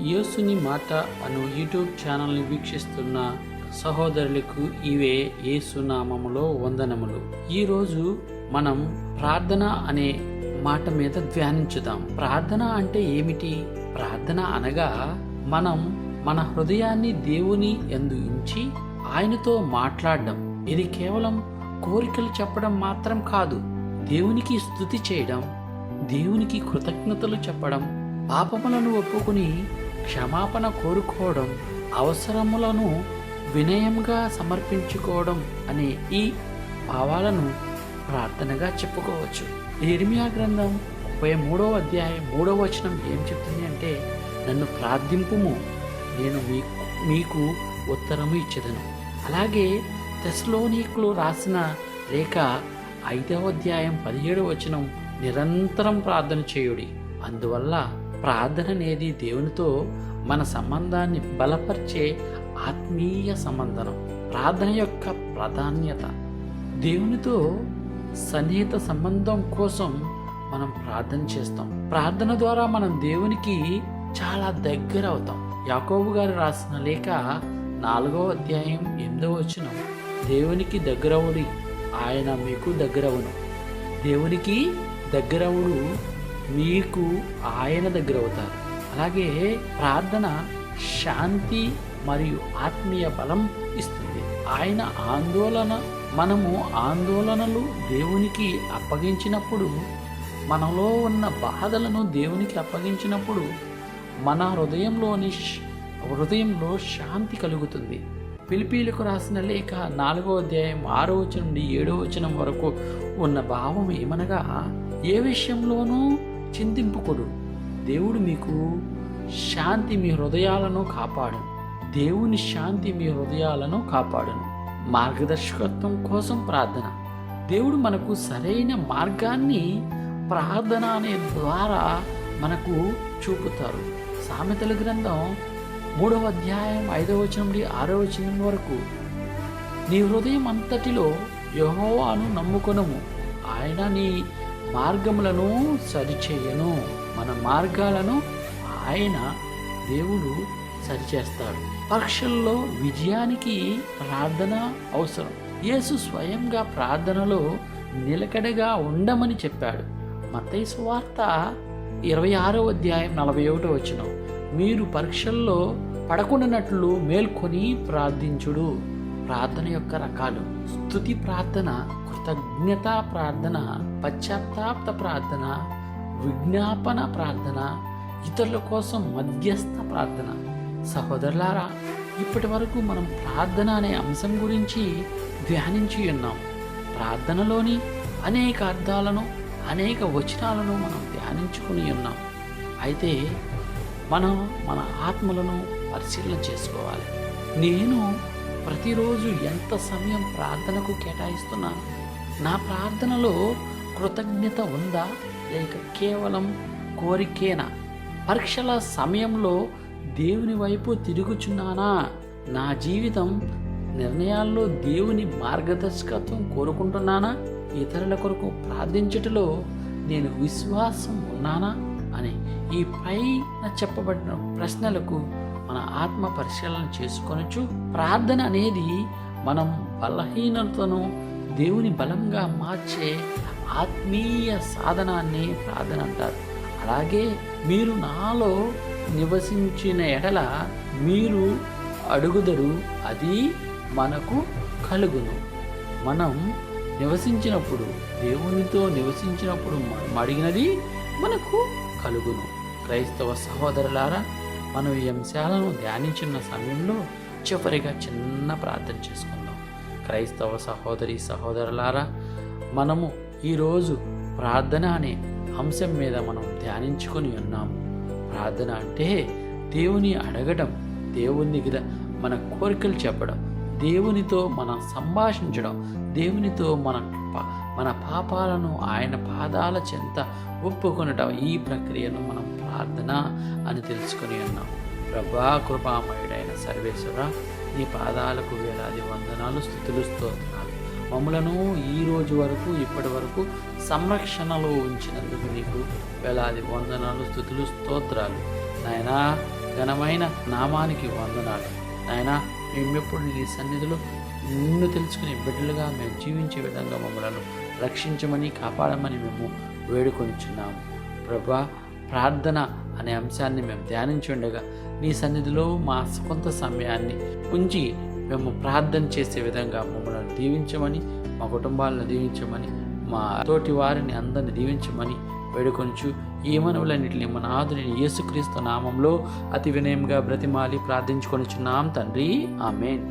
యేసుని మాట అను యూట్యూబ్ ఛానల్ని వీక్షిస్తున్న సహోదరులకు ఇవే యేసు నామములో వందనములు. ఈరోజు మనం ప్రార్థన అనే మాట మీద ధ్యానించుదాం. ప్రార్థన అంటే ఏమిటి? ప్రార్థన అనగా మనం మన హృదయాన్ని దేవుని యందు ఉంచి ఆయనతో మాట్లాడడం. ఇది కేవలం కోరికలు చెప్పడం మాత్రం కాదు. దేవునికి స్తుతి చేయడం, దేవునికి కృతజ్ఞతలు చెప్పడం, పాపములను ఒప్పుకొని క్షమాపణ కోరుకోవడం, అవసరములను వినయంగా సమర్పించుకోవడం అనే ఈ భావాలను ప్రార్థనగా చెప్పుకోవచ్చు. యిర్మీయా గ్రంథం 33వ అధ్యాయం 3వ వచనం ఏం చెప్తుంది అంటే, నన్ను ప్రార్థింపుము, నేను మీకు ఉత్తరము ఇచ్చేదను. అలాగే తెస్సలోనికీయులకు రాసిన లేఖ 5వ అధ్యాయం 17వ వచనం, నిరంతరం ప్రార్థన చేయుడి. అందువల్ల ప్రార్థన అనేది దేవునితో మన సంబంధాన్ని బలపరిచే ఆత్మీయ సంబంధం. ప్రార్థన యొక్క ప్రాధాన్యత, దేవునితో సన్నిహిత సంబంధం కోసం మనం ప్రార్థన చేస్తాం. ప్రార్థన ద్వారా మనం దేవునికి చాలా దగ్గర అవుతాం. యాకోబు గారు రాసిన లేఖ 4వ అధ్యాయం 8వ వచనం, దేవునికి దగ్గరవుడి, ఆయన మీకు దగ్గరవును. దేవునికి దగ్గరవుడు, మీకు ఆయన దగ్గర అవుతారు. అలాగే ప్రార్థన శాంతి మరియు ఆత్మీయ బలం ఇస్తుంది. ఆయన మనము ఆందోళనలు దేవునికి అప్పగించినప్పుడు, మనలో ఉన్న బాధలను దేవునికి అప్పగించినప్పుడు మన హృదయంలో శాంతి కలుగుతుంది. ఫిలిప్పీయులకు రాసిన లేఖ 4వ అధ్యాయం 6వ వచనం నుండి 7వ వచనం వరకు ఉన్న భావం ఏమనగా, ఏ విషయంలోనూ చింతింపుకొడు, దేవుడు మీకు శాంతి మీ హృదయాలను కాపాడు. దేవుని శాంతి మీ హృదయాలను కాపాడును. మార్గదర్శకత్వం కోసం ప్రార్థన. దేవుడు మనకు సరైన మార్గాన్ని ప్రార్థన అనే ద్వారా మనకు చూపుతారు. సామెతల గ్రంథం 3వ అధ్యాయం 5వ వచనం నుండి 6వ వచనం వరకు, నీ హృదయం అంతటిలో యెహోవాను నమ్ముకొనుము, ఆయన నీ మార్గములను సరిచేయను. మన మార్గాలను ఆయన దేవుడు సరిచేస్తాడు. పరీక్షల్లో విజయానికి ప్రార్థన అవసరం. యేసు స్వయంగా ప్రార్థనలో నిలకడగా ఉండమని చెప్పాడు. మత్తయి సువార్త 26వ అధ్యాయం 41వ వచనం, మీరు పరీక్షల్లో పడకుండానట్లు మేల్కొని ప్రార్థించుడు. ప్రార్థన యొక్క రకాలు: స్తుతి ప్రార్థన, కృతజ్ఞతా ప్రార్థన, పశ్చాత్తాప ప్రార్థన, విజ్ఞాపన ప్రార్థన, ఇతరుల కోసం మధ్యస్థ ప్రార్థన. సహోదరులారా, ఇప్పటి వరకు మనం ప్రార్థన అనే అంశం గురించి ధ్యానించి ఉన్నాం. ప్రార్థనలోని అనేక అర్థాలను, అనేక వచనాలను మనం ధ్యానించుకుని ఉన్నాం. అయితే మనం మన ఆత్మలను పరిశీలన చేసుకోవాలి. నేను ప్రతిరోజు ఎంత సమయం ప్రార్థనకు కేటాయిస్తున్నాను? నా ప్రార్థనలో కృతజ్ఞత ఉందా, లేక కేవలం కోరికేనా? పరీక్షల సమయంలో దేవుని వైపు తిరుగుచున్నానా? నా జీవితం నిర్ణయాల్లో దేవుని మార్గదర్శకత్వం కోరుకుంటున్నానా? ఇతరుల కొరకు ప్రార్థించుటలో నేను విశ్వాసం ఉన్నానా అని ఈ పైన చెప్పబడిన ప్రశ్నలకు మన ఆత్మ పరిశీలన చేసుకొనొచ్చు. ప్రార్థన అనేది మనం బలహీనతను దేవుని బలంగా మార్చే ఆత్మీయ సాధనాన్ని ప్రార్థన అంటారు. అలాగే మీరు నాలో నివసించిన ఎడల మీరు అడుగుదరు, అది మనకు కలుగును. మనం నివసించినప్పుడు, దేవునితో నివసించినప్పుడు మనం అడిగినది మనకు కలుగును. క్రైస్తవ సహోదరులారా, మనం ఈ అంశాలను ధ్యానించిన సమయంలో చివరిగా చిన్న ప్రార్థన చేసుకుందాం. క్రైస్తవ సహోదరులారా, మనము ఈరోజు ప్రార్థన అనే అంశం మీద మనం ధ్యానించుకొని ఉన్నాము. ప్రార్థన అంటే దేవుని అడగడం, దేవుని మన కోరికలు చెప్పడం, దేవునితో మనం సంభాషించడం, దేవునితో మన పాపాలను ఆయన పాదాల చెంత ఒప్పుకొనటం. ఈ ప్రక్రియను మనం ప్రార్థన అని తెలుసుకొని ఉన్నాం. ప్రభా, కృపామయుడైన సర్వేశ్వర, నీ పాదాలకు వేలాది వందనాలు, స్తుతులు, స్తోత్రాలు. మమ్మలను ఈ రోజు వరకు, ఇప్పటి వరకు సంరక్షణలో ఉంచినందుకు నీకు వేలాది వందనాలు, స్తుతులు, స్తోత్రాలు. నాయనా, ఘనమైన నామానికి వందనాలు. నాయనా, మేమెప్పుడు నీ సన్నిధిలో నిన్ను తెలుసుకునే బిడ్డలుగా మేము జీవించే విధంగా మమ్మల్ని రక్షించమని, కాపాడమని మేము వేడుకొనిచున్నాము. ప్రభా, ప్రార్థన అనే అంశాన్ని మేము ధ్యానించుండగా నీ సన్నిధిలో మా కొంత సమయాన్ని ఉంచి మేము ప్రార్థన చేసే విధంగా మమ్మల్ని దీవించమని, మా కుటుంబాలను దీవించమని, మా తోటి వారిని అందరిని దీవించమని వేడుకొంచు ఈ మనవులన్నింటినీ మన నాథుని యేసుక్రీస్తు నామంలో అతి వినయంగా బ్రతిమాలి ప్రార్థించుకొనిచున్నాం తండ్రి. ఆమేన్.